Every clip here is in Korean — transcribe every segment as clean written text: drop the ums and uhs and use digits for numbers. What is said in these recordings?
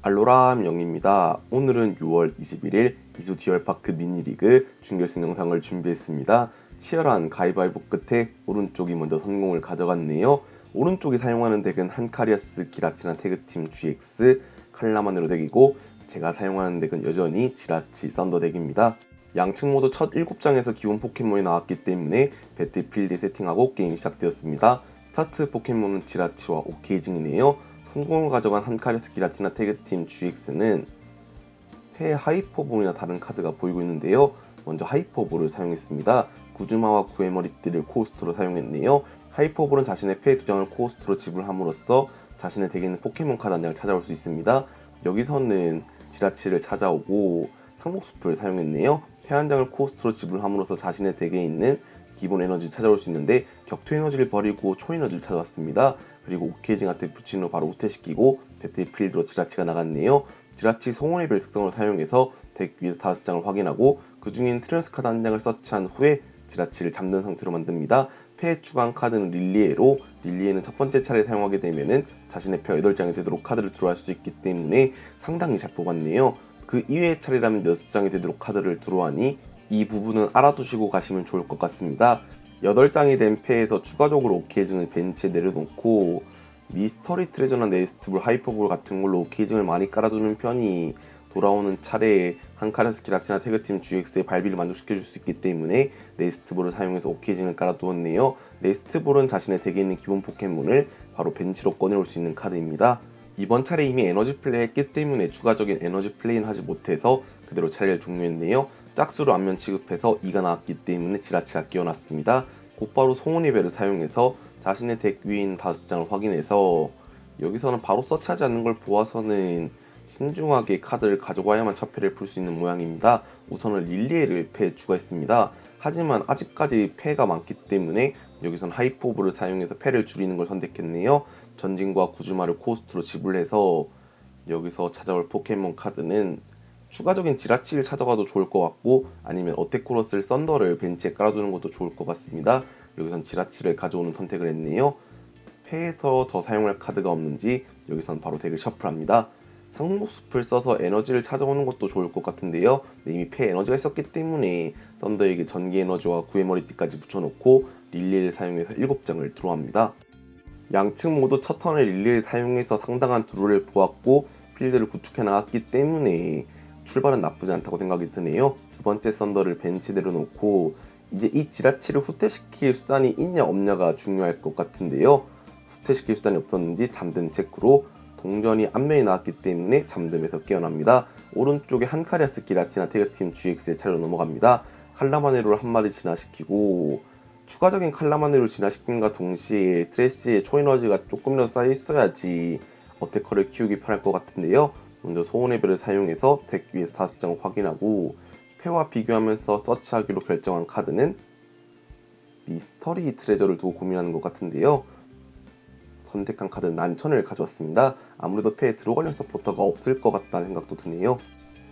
알로라 영입니다. 오늘은 6월 21일 이수 디얼파크 미니리그 준결승 영상을 준비했습니다. 치열한 가위바위보 끝에 오른쪽이 먼저 성공을 가져갔네요. 오른쪽이 사용하는 덱은 한카리아스 기라티나 태그팀 GX 칼라만으로 덱이고, 제가 사용하는 덱은 여전히 지라치 썬더 덱입니다. 양측 모두 첫 7장에서 기본 포켓몬이 나왔기 때문에 배틀필드에 세팅하고 게임이 시작되었습니다. 스타트 포켓몬은 지라치와 오케이징이네요. 성공을 가져간 한카리아스 기라티나 태그팀 GX는 패 하이퍼볼이나 다른 카드가 보이고 있는데요. 먼저 하이퍼볼을 사용했습니다. 구즈마와 구해머리띠를 코스트로 사용했네요. 하이퍼볼은 자신의 패 2장을 코스트로 지불함으로써 자신의 덱에 있는 포켓몬 카드 한 장을 찾아올 수 있습니다. 여기서는 지라치를 찾아오고 상복숲을 사용했네요. 패 한 장을 코스트로 지불함으로써 자신의 덱에 있는 기본 에너지를 찾아올 수 있는데, 격투 에너지를 버리고 초 에너지를 찾아왔습니다. 그리고 오케이징한테 붙인 후 바로 우퇴시키고 배틀필드로 지라치가 나갔네요. 지라치 성운의 별 특성을 사용해서 덱 위에서 5장을 확인하고 그 중인 트레어스 카드 한 장을 서치한 후에 지라치를 잡는 상태로 만듭니다. 패에 추가한 카드는 릴리에로, 릴리에는 첫 번째 차례 사용하게 되면은 자신의 패 8장이 되도록 카드를 드로우할 수 있기 때문에 상당히 잘 뽑았네요. 그 이외의 차례라면 6장이 되도록 카드를 드로우하니 이 부분은 알아두시고 가시면 좋을 것 같습니다. 8장이 된 패에서 추가적으로 오케이징을 벤치에 내려놓고 미스터리 트레저나 네스트볼, 하이퍼볼 같은 걸로 오케이징을 많이 깔아두는 편이 돌아오는 차례에 한카리아스 기라티나 태그팀 GX의 발비를 만족시켜줄 수 있기 때문에 네스트볼을 사용해서 오케이징을 깔아두었네요. 네스트볼은 자신의 덱에 있는 기본 포켓몬을 바로 벤치로 꺼내올 수 있는 카드입니다. 이번 차례 이미 에너지 플레이 했기 때문에 추가적인 에너지 플레이는 하지 못해서 그대로 차례를 종료했네요. 짝수로 안면 취급해서 2가 나왔기 때문에 지라치가 끼워놨습니다. 곧바로 송은의 배를 사용해서 자신의 덱 위인 5장을 확인해서, 여기서는 바로 서치하지 않는 걸 보아서는 신중하게 카드를 가져가야만 첫 패를 풀 수 있는 모양입니다. 우선은 릴리에를 패에 추가했습니다. 하지만 아직까지 패가 많기 때문에 여기선 하이포브를 사용해서 패를 줄이는 걸 선택했네요. 전진과 구즈마를 코스트로 지불해서 여기서 찾아올 포켓몬 카드는 추가적인 지라치를 찾아가도 좋을 것 같고, 아니면 어테코로 쓸 썬더를 벤치에 깔아두는 것도 좋을 것 같습니다. 여기선 지라치를 가져오는 선택을 했네요. 패에서 더 사용할 카드가 없는지 여기선 바로 덱을 셔플합니다. 상목숲을 써서 에너지를 찾아오는 것도 좋을 것 같은데요. 이미 패에 에너지가 있었기 때문에 썬더에게 전기 에너지와 구해머리띠까지 붙여놓고 릴리를 사용해서 7장을 드로우합니다. 양측 모두 첫 턴에 릴리를 사용해서 상당한 드로우를 보았고 필드를 구축해 나갔기 때문에 출발은 나쁘지 않다고 생각이 드네요. 두 번째 썬더를 벤치에 내려놓고 이제 이 지라치를 후퇴시킬 수단이 있냐 없냐가 중요할 것 같은데요. 후퇴시킬 수단이 없었는지 잠든 체크로 동전이 앞면이 나왔기 때문에 잠듦에서 깨어납니다. 오른쪽에 한카리아스 기라티나 태그팀 GX의 차례로 넘어갑니다. 칼라마네로를 한 마리 진화시키고, 추가적인 칼라마네로를 진화시킴과 동시에 트래시의 초에너지가 조금이라도 쌓여 있어야지 어태커를 키우기 편할 것 같은데요. 먼저 소원의 별을 사용해서 덱 위에서 5장을 확인하고 패와 비교하면서 서치하기로 결정한 카드는 미스터리 트레저를 두고 고민하는 것 같은데요. 선택한 카드는 난천을 가져왔습니다. 아무래도 패에 들어가는 서포터가 없을 것 같다는 생각도 드네요.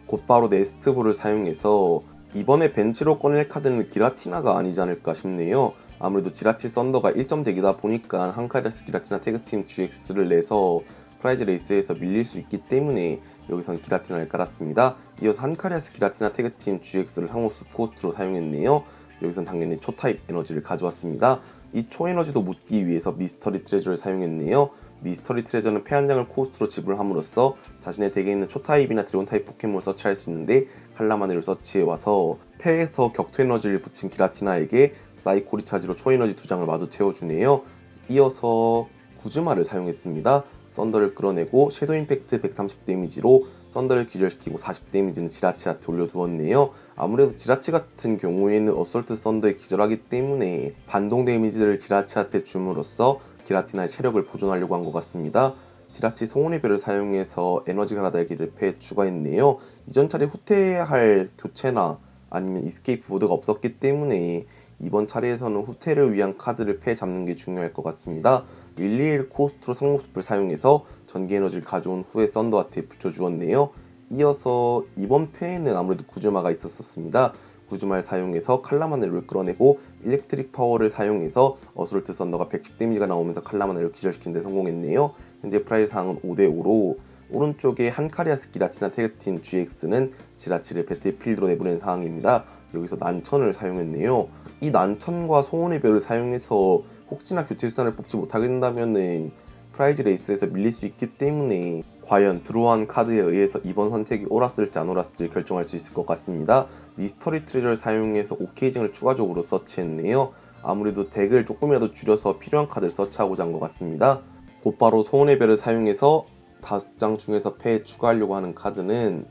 곧바로 네스트볼을 사용해서 이번에 벤치로 꺼낼 카드는 기라티나가 아니지 않을까 싶네요. 아무래도 지라치 썬더가 1점 덱이다 보니까 한카리아스 기라티나 태그팀 GX를 내서 프라이즈 레이스에서 밀릴 수 있기 때문에 여기선 기라티나를 깔았습니다. 이어서 한카리아스 기라티나 태그팀 GX를 상호수 코스트로 사용했네요. 여기선 당연히 초타입 에너지를 가져왔습니다. 이 초에너지도 묻기 위해서 미스터리 트레저를 사용했네요. 미스터리 트레저는 패 한 장을 코스트로 지불함으로써 자신의 덱에 있는 초타입이나 드래곤 타입 포켓몬을 서치할 수 있는데, 칼라마네를 서치해와서 패에서 격투 에너지를 붙인 기라티나에게 사이코 리차지로 초에너지 2장을 마저 채워주네요. 이어서 구즈마를 사용했습니다. 썬더를 끌어내고 섀도우 임팩트 130 데미지로 썬더를 기절시키고 40 데미지는 지라치한테 올려두었네요. 아무래도 지라치 같은 경우에는 어설트 썬더에 기절하기 때문에 반동 데미지를 지라치한테 줌으로써 기라티나의 체력을 보존하려고 한 것 같습니다. 지라치 송원의 별을 사용해서 에너지 가라달기를 패에 추가했네요. 이전 차례 후퇴해야 할 교체나 아니면 이스케이프 보드가 없었기 때문에 이번 차례에서는 후퇴를 위한 카드를 패에 잡는 게 중요할 것 같습니다. 121 코스트로 성목숲을 사용해서 전기 에너지를 가져온 후에 썬더한테 붙여주었네요. 이어서 이번 패에는 아무래도 구즈마가 있었습니다. 구즈마를 사용해서 칼라마네를 끌어내고 일렉트릭 파워를 사용해서 어스럴트 썬더가 110 데미지가 나오면서 칼라마네를 기절시키는 데 성공했네요. 현재 프라이즈 상은 5대5로 오른쪽에 한카리아스 기라티나 태그팀 GX는 지라치를 배틀필드로 내보낸 상황입니다. 여기서 난천을 사용했네요. 이 난천과 소원의 별을 사용해서 혹시나 교체 수단을 뽑지 못하게 된다면은 프라이즈 레이스에서 밀릴 수 있기 때문에 과연 드로우한 카드에 의해서 이번 선택이 옳았을지 안 옳았을지 결정할 수 있을 것 같습니다. 미스터리 트레저를 사용해서 오케이징을 추가적으로 서치했네요. 아무래도 덱을 조금이라도 줄여서 필요한 카드를 서치하고자 한 것 같습니다. 곧바로 소원의 별을 사용해서 5장 중에서 패에 추가하려고 하는 카드는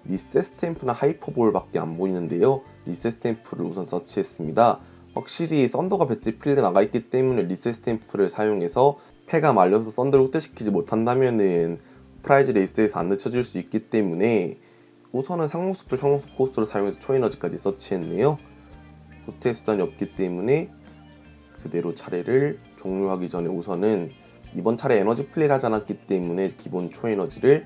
리셋 스탬프나 하이퍼볼 밖에 안 보이는데요. 리셋 스탬프를 우선 서치했습니다. 확실히 썬더가 배틀필드에 나가있기 때문에 리셋 스탬프를 사용해서 패가 말려서 썬더를 후퇴시키지 못한다면은 프라이즈 레이스에서 안 늦춰질 수 있기 때문에 우선은 상록수풀 상록수 코스트를 사용해서 초에너지까지 서치했네요. 후퇴 수단이 없기 때문에 그대로 차례를 종료하기 전에 우선은 이번 차례 에너지 플레이를 하지 않았기 때문에 기본 초에너지를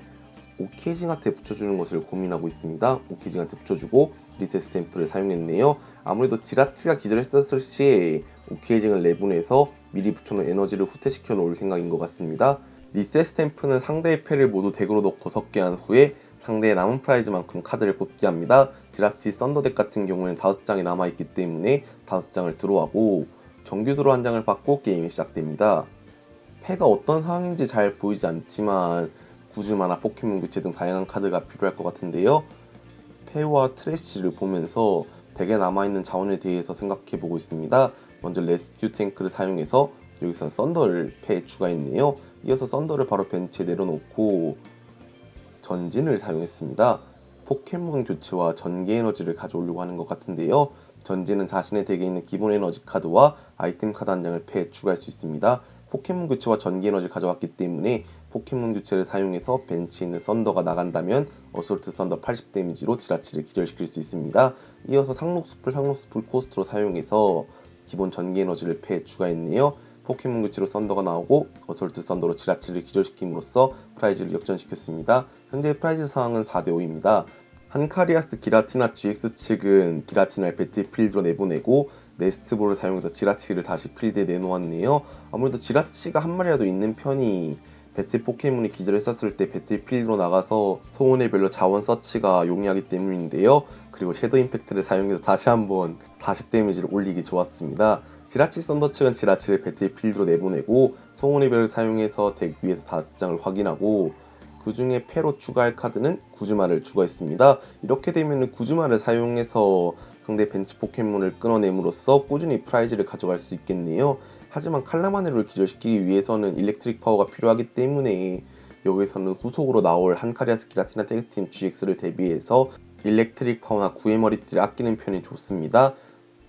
오케이징한테 붙여주는 것을 고민하고 있습니다. 오케이징한테 붙여주고 리셋 스탬프를 사용했네요. 아무래도 지라치가 기절했었을 시에 오케이징을 내보내서 미리 붙여놓은 에너지를 후퇴시켜 놓을 생각인 것 같습니다. 리셋 스탬프는 상대의 패를 모두 덱으로 넣고 섞게 한 후에 상대의 남은 프라이즈만큼 카드를 뽑게 합니다. 지라치 썬더덱 같은 경우에는 5장이 남아있기 때문에 5장을 드로우하고 정규 드로우 1장을 받고 게임이 시작됩니다. 패가 어떤 상황인지 잘 보이지 않지만 구즈마나 포켓몬 교체 등 다양한 카드가 필요할 것 같은데요. 패와 트래쉬를 보면서 덱에 남아있는 자원에 대해서 생각해보고 있습니다. 먼저 레스큐 탱크를 사용해서 여기서 썬더를 패에 추가했네요. 이어서 썬더를 바로 벤치에 내려놓고 전진을 사용했습니다. 포켓몬 교체와 전기 에너지를 가져오려고 하는 것 같은데요. 전진은 자신의 덱에 있는 기본 에너지 카드와 아이템 카드 한 장을 패에 추가할 수 있습니다. 포켓몬 교체와 전기 에너지를 가져왔기 때문에 포켓몬 교체를 사용해서 벤치에 있는 썬더가 나간다면 어솔트 썬더 80 데미지로 지라치를 기절시킬 수 있습니다. 이어서 상록수풀 코스트로 사용해서 기본 전기 에너지를 패에 추가했네요. 포켓몬 교체로 썬더가 나오고 어솔트 썬더로 지라치를 기절시킴으로써 프라이즈를 역전시켰습니다. 현재 프라이즈 상황은 4대5입니다. 한카리아스 기라티나 GX 측은 기라티나를 배틀필드로 내보내고 네스트볼을 사용해서 지라치를 다시 필드에 내놓았네요. 아무래도 지라치가 한 마리라도 있는 편이 배틀 포켓몬이 기절했었을 때 배틀필드로 나가서 소원의 별로 자원 서치가 용이하기 때문인데요. 그리고 섀도우 임팩트를 사용해서 다시 한번 40 데미지를 올리기 좋았습니다. 지라치 썬더 측은 지라치를 배틀필드로 내보내고 소원의 별을 사용해서 덱 위에서 5장을 확인하고 그 중에 패로 추가할 카드는 구즈마를 추가했습니다. 이렇게 되면 구즈마를 사용해서 상대 벤치 포켓몬을 끊어냄으로써 꾸준히 프라이즈를 가져갈 수 있겠네요. 하지만 칼라마네로를 기절시키기 위해서는 일렉트릭 파워가 필요하기 때문에 여기서는 후속으로 나올 한카리아스 기라티나 태그팀 GX를 대비해서 일렉트릭 파워나 구의 머리띠를 아끼는 편이 좋습니다.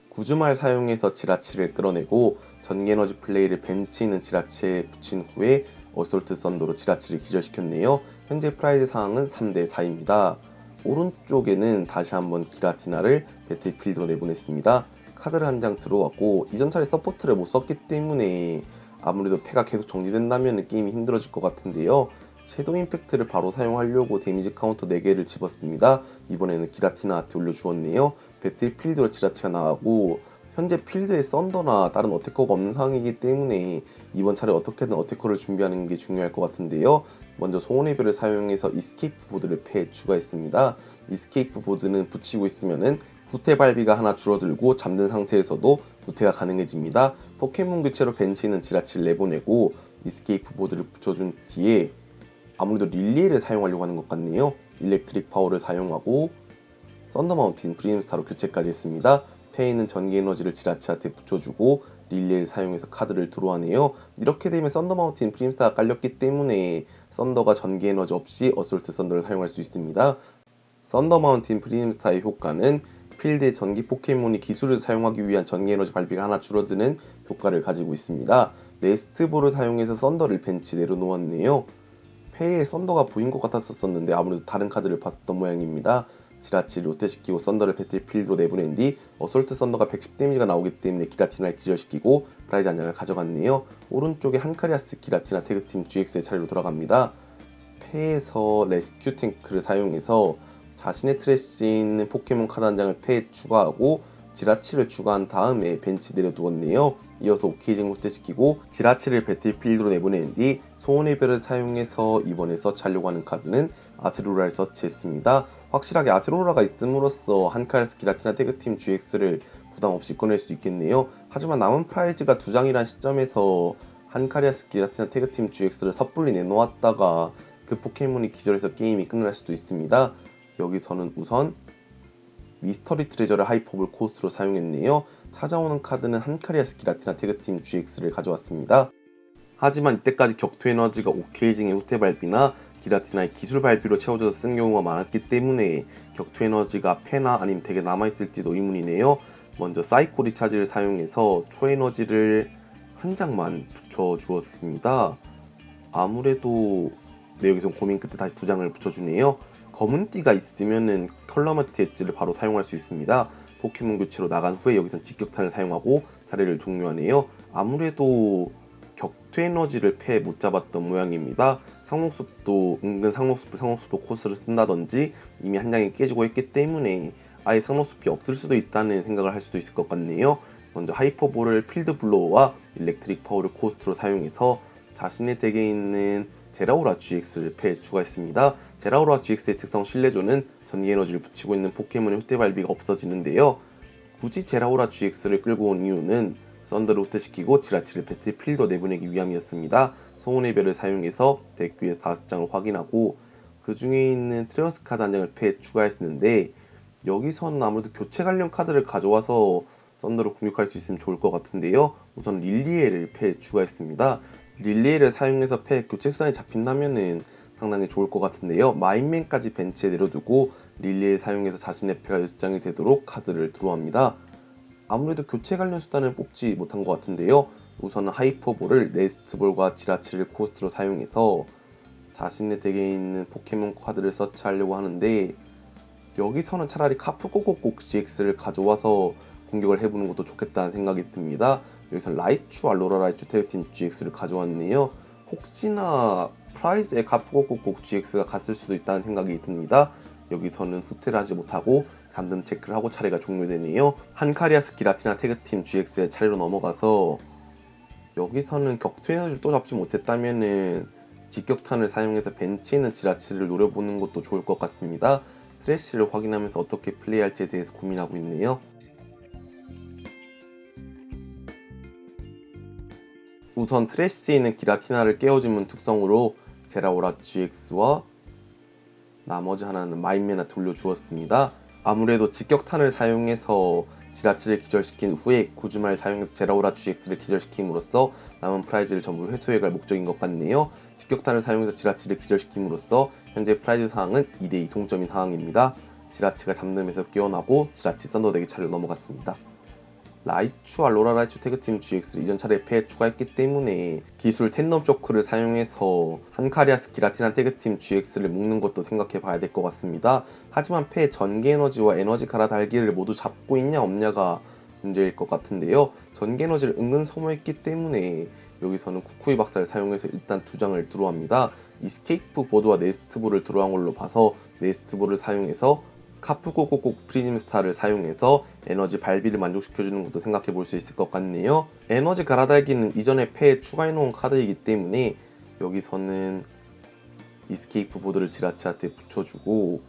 구즈마를 사용해서 지라치를 끌어내고 전기에너지 플레이를 벤치에 있는 지라치에 붙인 후에 어솔트 썬더로 지라치를 기절시켰네요. 현재 프라이즈 상황은 3대4입니다. 오른쪽에는 다시 한번 기라티나를 배틀필드로 내보냈습니다. 카드를 한 장 들어왔고 이전 차례 서포트를 못 썼기 때문에 아무래도 패가 계속 정지된다면 게임이 힘들어질 것 같은데요. 섀도우 임팩트를 바로 사용하려고 데미지 카운터 4개를 집었습니다. 이번에는 기라티나한테 올려주었네요. 배틀필드로 지라치가 나가고 현재 필드에 썬더나 다른 어태커가 없는 상황이기 때문에 이번 차례 어떻게든 어태커를 준비하는 게 중요할 것 같은데요. 먼저 소원의 별을 사용해서 이스케이프 보드를 패에 추가했습니다. 이스케이프 보드는 붙이고 있으면은 후퇴 발비가 하나 줄어들고 잠든 상태에서도 후퇴가 가능해집니다. 포켓몬 교체로 벤치에 있는 지라치를 내보내고 이스케이프 보드를 붙여준 뒤에 아무래도 릴리를 사용하려고 하는 것 같네요. 일렉트릭 파워를 사용하고 썬더 마운틴 브림스타로 교체까지 했습니다. 패에 있는 전기 에너지를 지라치한테 붙여주고 릴리를 사용해서 카드를 드로우하네요. 이렇게 되면 썬더 마운틴 브림스타가 깔렸기 때문에 썬더가 전기 에너지 없이 어솔트 썬더를 사용할 수 있습니다. 썬더 마운틴 브림스타의 효과는 필드의 전기 포켓몬이 기술을 사용하기 위한 전기 에너지 발비가 하나 줄어드는 효과를 가지고 있습니다. 네스트볼을 사용해서 썬더를 벤치 내려놓았네요. 패에 썬더가 보인 것 같았었는데 아무래도 다른 카드를 봤었던 모양입니다. 지라치를 후퇴시키고 썬더를 배틀필드로 내보낸 뒤 어솔트 썬더가 110 데미지가 나오기 때문에 기라티나를 기절시키고 프라이즈 한 장을 가져갔네요. 오른쪽에 한카리아스 기라티나 태그팀 GX의 차례로 돌아갑니다. 패에서 레스큐 탱크를 사용해서 자신의 트래쉬에 있는 포켓몬 카드 한 장을 패에 추가하고 지라치를 추가한 다음에 벤치 내려두었네요. 이어서 오케이징 후퇴시키고 지라치를 배틀필드로 내보낸 뒤 소원의 별을 사용해서 이번에 서치하려고 하는 카드는 아트로라를 서치했습니다. 확실하게 아트로라가 있음으로써 한카리아스 기라티나 태그팀 GX를 부담없이 꺼낼 수 있겠네요. 하지만 남은 프라이즈가 2장이란 시점에서 한카리아스 기라티나 태그팀 GX를 섣불리 내놓았다가 그 포켓몬이 기절해서 게임이 끝날 수도 있습니다. 여기서는 우선 미스터리 트레저를 하이퍼볼 코스트로 사용했네요. 찾아오는 카드는 한카리아스 기라티나 태그팀 GX를 가져왔습니다. 하지만 이때까지 격투 에너지가 오케이징의 후퇴 발비나 기라티나의 기술 발비로 채워져서 쓴 경우가 많았기 때문에 격투 에너지가 패나 아니면 덱에 남아있을지도 의문이네요. 먼저 사이코 리차지를 사용해서 초에너지를 한 장만 붙여주었습니다. 아무래도 여기서 고민 끝에 다시 2장을 붙여주네요. 검은 띠가 있으면은 컬러마트 엣지를 바로 사용할 수 있습니다. 포켓몬 교체로 나간 후에 여기선 직격탄을 사용하고 자리를 종료하네요. 아무래도 격투 에너지를 패 못 잡았던 모양입니다. 상록숲도 은근 상록숲 코스를 쓴다든지 이미 한 장이 깨지고 있기 때문에 아예 상록숲이 없을 수도 있다는 생각을 할 수도 있을 것 같네요. 먼저 하이퍼볼을 필드 블로우와 일렉트릭 파워를 코스트로 사용해서 자신의 덱에 있는 제라오라 GX를 패 추가했습니다. 제라오라 GX의 특성 신뢰조는 전기 에너지를 붙이고 있는 포켓몬의 후퇴 발비가 없어지는데요. 굳이 제라오라 GX를 끌고 온 이유는 썬더를 후퇴시키고 지라치를 배틀필드로 내보내기 위함이었습니다. 소원의 별을 사용해서 덱 위에 5장을 확인하고 그 중에 있는 트레어스 카드 한 장을 패 추가했는데 여기서는 아무래도 교체 관련 카드를 가져와서 썬더를 공격할 수 있으면 좋을 것 같은데요. 우선 릴리에를 패 추가했습니다. 릴리에를 사용해서 패 교체 수단이 잡힌다면은 상당히 좋을 것 같은데요. 마인맨까지 벤치에 내려두고 릴리에 사용해서 자신의 패가 6장이 되도록 카드를 드로우합니다. 아무래도 교체 관련 수단을 뽑지 못한 것 같은데요. 우선은 하이퍼볼을 네스트볼과 지라치를 코스트로 사용해서 자신의 덱에 있는 포켓몬 카드를 서치하려고 하는데 여기서는 차라리 카프고고곡 GX를 가져와서 공격을 해보는 것도 좋겠다는 생각이 듭니다. 여기서 라이츄 알로라 라이츄 태그팀 GX를 가져왔네요. 혹시나 프라이즈에 카프고고곡 GX가 갔을 수도 있다는 생각이 듭니다. 여기서는 후퇴를 하지 못하고 잠금 체크를 하고 차례가 종료되네요. 한카리아스 기라티나 태그팀 GX의 차례로 넘어가서 여기서는 격투 에너지를 또 잡지 못했다면은 직격탄을 사용해서 벤치에 있는 지라치를 노려보는 것도 좋을 것 같습니다. 트래쉬를 확인하면서 어떻게 플레이할지에 대해서 고민하고 있네요. 우선 트래쉬에 있는 기라티나를 깨워주는 특성으로 제라오라 GX와 나머지 하나는 마인맨을 돌려주었습니다. 아무래도 직격탄을 사용해서 지라치를 기절시킨 후에 구즈마를 사용해서 제라오라 GX를 기절시킴으로써 남은 프라이즈를 전부 회수해갈 목적인 것 같네요. 직격탄을 사용해서 지라치를 기절시킴으로써 현재 프라이즈 상황은 2대2 동점인 상황입니다. 지라치가 잠듦에서 깨어나고 지라치 썬더덱이 차례로 넘어갔습니다. 라이츄 알로라 라이츄 태그팀 GX를 이전 차례 패에 추가했기 때문에 기술 텐덤 쇼크를 사용해서 한카리아스 기라티나 태그팀 GX를 묶는 것도 생각해 봐야 될 것 같습니다. 하지만 패 전기 에너지와 에너지 갈아달기를 모두 잡고 있냐 없냐가 문제일 것 같은데요. 전기 에너지를 은근 소모했기 때문에 여기서는 쿠쿠이 박사를 사용해서 일단 2장을 드로우합니다. 이스케이프 보드와 네스트볼을 드로우한 걸로 봐서 네스트볼을 사용해서 카프고고곡 프리즘 스타를 사용해서 에너지 발비를 만족시켜주는 것도 생각해 볼 수 있을 것 같네요. 에너지 갈아달기는 이전에 패에 추가해놓은 카드이기 때문에 여기서는 이스케이프 보드를 지라치한테 붙여주고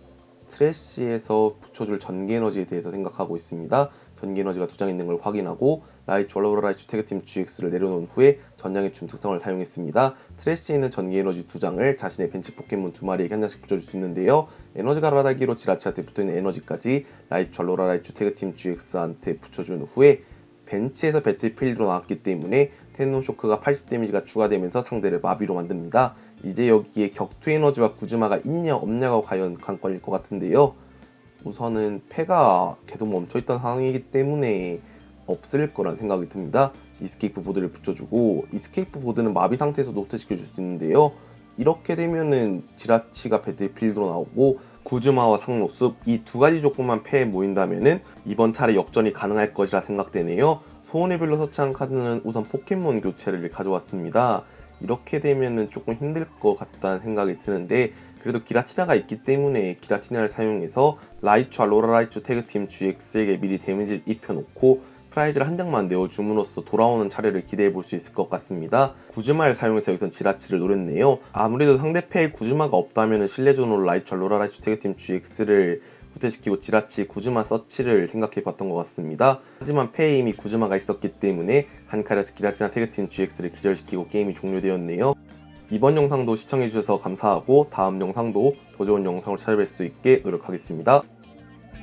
트래쉬에서 붙여줄 전기 에너지에 대해서 생각하고 있습니다. 전기 에너지가 2장 있는 걸 확인하고 라이츄 알로라 라이츄 태그팀 GX를 내려놓은 후에 전장의 춤 특성을 사용했습니다. 트래쉬에 있는 전기 에너지 2장을 자신의 벤치 포켓몬 2마리에게 한 장씩 붙여줄 수 있는데요. 에너지 갈아달기로 지라치한테 붙어있는 에너지까지 라이츄 알로라 라이츄 태그팀 GX한테 붙여준 후에 벤치에서 배틀필드로 나왔기 때문에 텐덤 쇼크가 80 데미지가 추가되면서 상대를 마비로 만듭니다. 이제 여기에 격투 에너지와 구즈마가 있냐 없냐가 과연 관건일 것 같은데요. 우선은 패가 계속 멈춰있던 상황이기 때문에 없을 거란 생각이 듭니다. 이스케이프 보드를 붙여주고 이스케이프 보드는 마비 상태에서도 후퇴시켜줄 수 있는데요. 이렇게 되면은 지라치가 배틀필드로 나오고 구즈마와 상록숲 이 2가지 조건만 패에 모인다면은 이번 차례 역전이 가능할 것이라 생각되네요. 소원의 별로 서치한 카드는 우선 포켓몬 교체를 가져왔습니다. 이렇게 되면은 조금 힘들 것 같다는 생각이 드는데 그래도 기라티나가 있기 때문에 기라티나를 사용해서 라이츄 알로라 라이츄 태그팀 GX에게 미리 데미지를 입혀놓고 프라이즈를 한 장만 내어줌으로써 돌아오는 차례를 기대해 볼 수 있을 것 같습니다. 구즈마를 사용해서 여기선 지라치를 노렸네요. 아무래도 상대패에 구즈마가 없다면 실내전으로 라이츄 알로라라이츄 태그팀 GX를 후퇴시키고 지라치 구즈마 서치를 생각해 봤던 것 같습니다. 하지만 패에 이미 구즈마가 있었기 때문에 한카리아스 기라티나 태그팀 GX를 기절시키고 게임이 종료되었네요. 이번 영상도 시청해주셔서 감사하고 다음 영상도 더 좋은 영상을 찾아뵐 수 있게 노력하겠습니다.